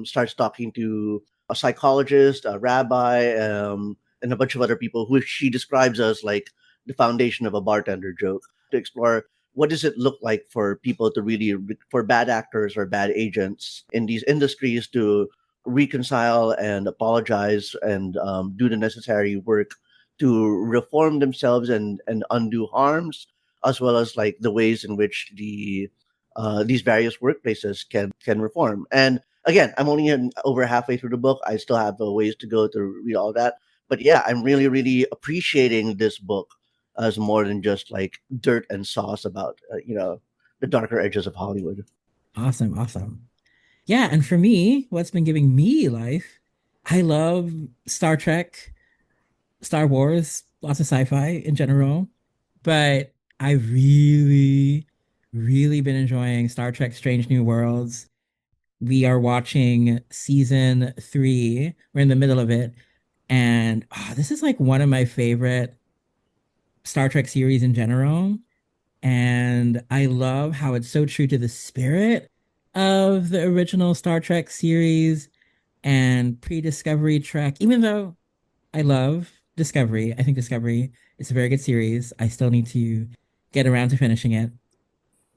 starts talking to a psychologist, a rabbi, and a bunch of other people who she describes as like the foundation of a bartender joke, to explore what does it look like for people to really for bad actors or bad agents in these industries to reconcile and apologize and do the necessary work to reform themselves and undo harms, as well as like the ways in which these various workplaces can reform. And again, I'm only over halfway through the book. I still have a ways to go to read all that. But yeah, I'm really, really appreciating this book as more than just like dirt and sauce about the darker edges of Hollywood. Awesome, awesome. Yeah, and for me, what's been giving me life, I love Star Trek, Star Wars, lots of sci-fi in general, but I've really, really been enjoying Star Trek Strange New Worlds. We are watching season 3. We're in the middle of it. And this is like one of my favorite Star Trek series in general. And I love how it's so true to the spirit of the original Star Trek series and pre-Discovery Trek. Even though I love Discovery, I think Discovery is a very good series. I still need to get around to finishing it.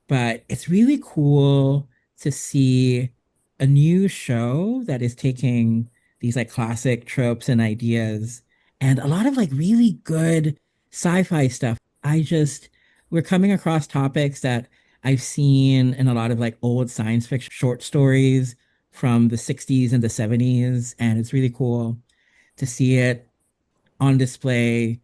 But it's really cool to see a new show that is taking these like classic tropes and ideas and a lot of like really good sci-fi stuff. We're coming across topics that I've seen in a lot of like old science fiction short stories from the 60s and the 70s. And it's really cool to see it on display.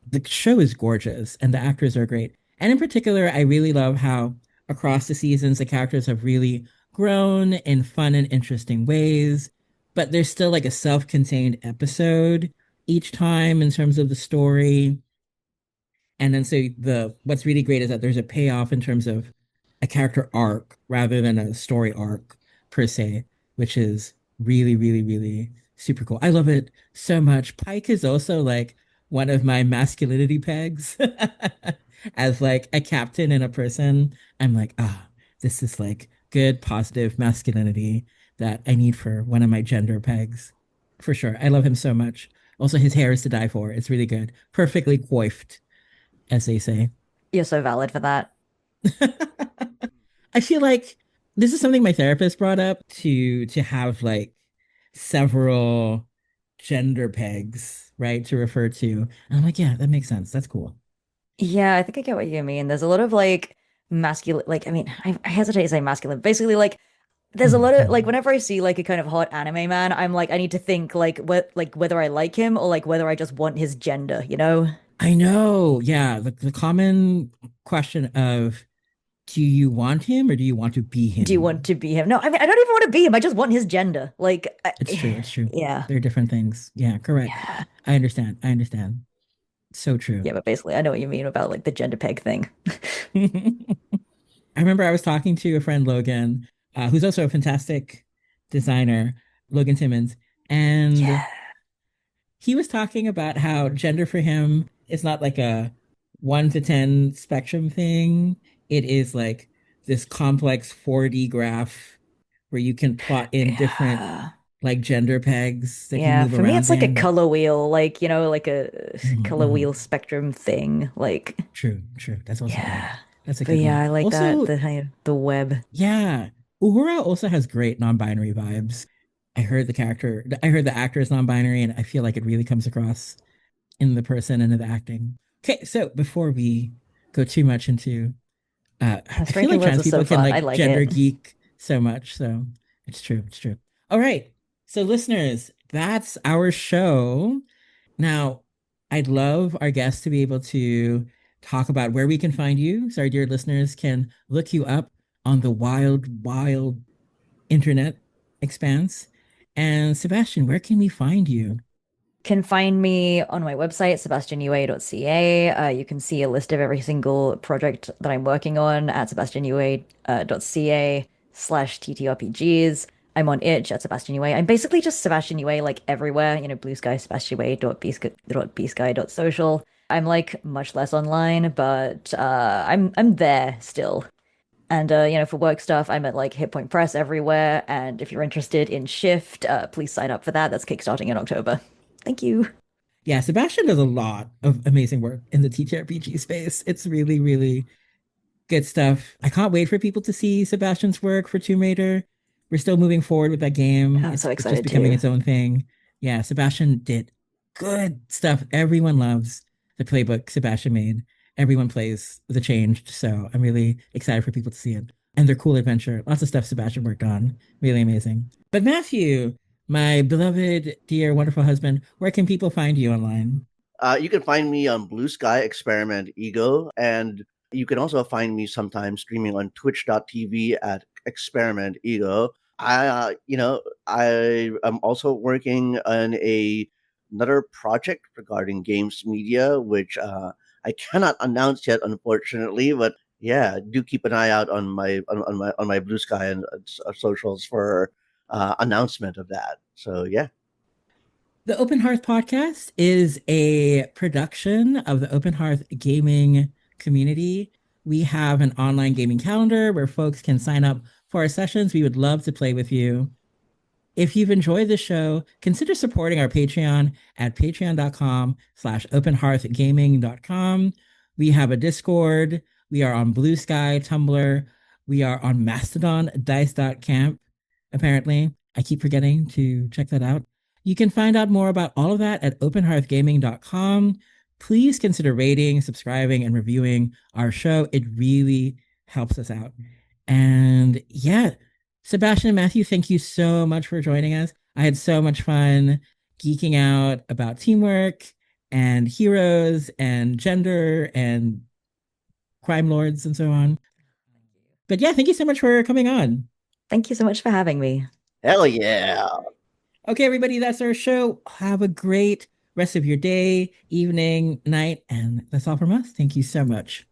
The show is gorgeous and the actors are great. And in particular, I really love how across the seasons, the characters have really grown in fun and interesting ways, but there's still like a self-contained episode each time in terms of the story. And then so the what's really great is that there's a payoff in terms of a character arc rather than a story arc per se, which is really, really, really super cool. I love it so much. Pike is also like one of my masculinity pegs as like a captain and a person. I'm like, this is like good, positive masculinity that I need for one of my gender pegs. For sure. I love him so much. Also, his hair is to die for. It's really good. Perfectly coiffed, as they say. You're so valid for that. I feel like this is something my therapist brought up to have like several gender pegs, right, to refer to. And I'm like, yeah, that makes sense. That's cool. Yeah, I think I get what you mean. There's a lot of like masculine, like, I mean, I hesitate to say masculine. Basically, like, there's a lot of like, whenever I see like a kind of hot anime man, I'm like, I need to think like whether I like him or like whether I just want his gender, you know? I know. Yeah, the common question of do you want him or do you want to be Do you want him? to be him? No, I mean, I don't even want to be him. I just want his gender. It's true. It's true. Yeah. They're different things. Yeah, correct. Yeah. I understand. I understand. So true. Yeah, but basically, I know what you mean about like the gender peg thing. I remember I was talking to a friend, Logan, who's also a fantastic designer, Logan Timmons, and Yeah. he was talking about how gender for him is not like a 1 to 10 spectrum thing. It is like this complex 4D graph where you can plot in different Yeah. like gender pegs that you Yeah, move for me, around it's like a in. color wheel, like, like a Mhm, color wheel mhm. spectrum thing. Like, True, true. That's also good. yeah. That's a But good yeah, one. I like that, Also, the web. yeah, Uhura also has great non-binary vibes. I heard the actor is non-binary, and I feel like it really comes across in the person and in the acting. Okay, so before we go too much into, I feel Spanking like words trans are so people can fun. I like like gender it. geek so much. So it's true. It's true. All right. So listeners, that's our show. Now, I'd love our guests to be able to talk about where we can find you so our dear listeners can look you up on the wild, wild internet expanse. And Sebastian, where can we find you? Can find me on my website, sebastianua.ca. You can see a list of every single project that I'm working on at sebastianua.ca/TTRPGs. I'm on itch at Sebastian Ua. I'm basically just Sebastian Ua like everywhere, Blue Sky, sebastianua.bsky.social. I'm like much less online, but I'm there still. And for work stuff, I'm at like Hit Point Press everywhere. And if you're interested in Shift, please sign up for that. That's kickstarting in October. Thank you. Yeah, Sebastian does a lot of amazing work in the TTRPG space. It's really, really good stuff. I can't wait for people to see Sebastian's work for Tomb Raider. We're still moving forward with that game. I'm so It's just excited becoming too. its own thing. Yeah, Sebastian did good stuff. Everyone loves the playbook Sebastian made. Everyone plays the changed. So I'm really excited for people to see it. And their cool adventure. Lots of stuff Sebastian worked on. Really amazing. But Matthew, my beloved, dear, wonderful husband, where can people find you online? You can find me on Blue Sky Experiment Ego, and you can also find me sometimes streaming on twitch.tv at Experiment Ego. I am also working on another project regarding games media, which I cannot announce yet, unfortunately. But yeah, do keep an eye out on my Blue Sky and socials for announcement of that. So yeah. The Open Hearth podcast is a production of the Open Hearth Gaming Community. We have an online gaming calendar where folks can sign up for our sessions. We would love to play with you. If you've enjoyed the show, consider supporting our Patreon at patreon.com/openhearthgaming.com. We have a Discord. We are on Blue Sky, Tumblr. We are on Mastodon, dice.camp. Apparently, I keep forgetting to check that out. You can find out more about all of that at openhearthgaming.com. Please consider rating, subscribing, and reviewing our show. It really helps us out. And yeah, Sebastian and Matthew, thank you so much for joining us. I had so much fun geeking out about teamwork and heroes and gender and crime lords and so on. But yeah, thank you so much for coming on. Thank you so much for having me. Hell yeah. Okay, everybody, that's our show. Have a great rest of your day, evening, night, and that's all from us. Thank you so much.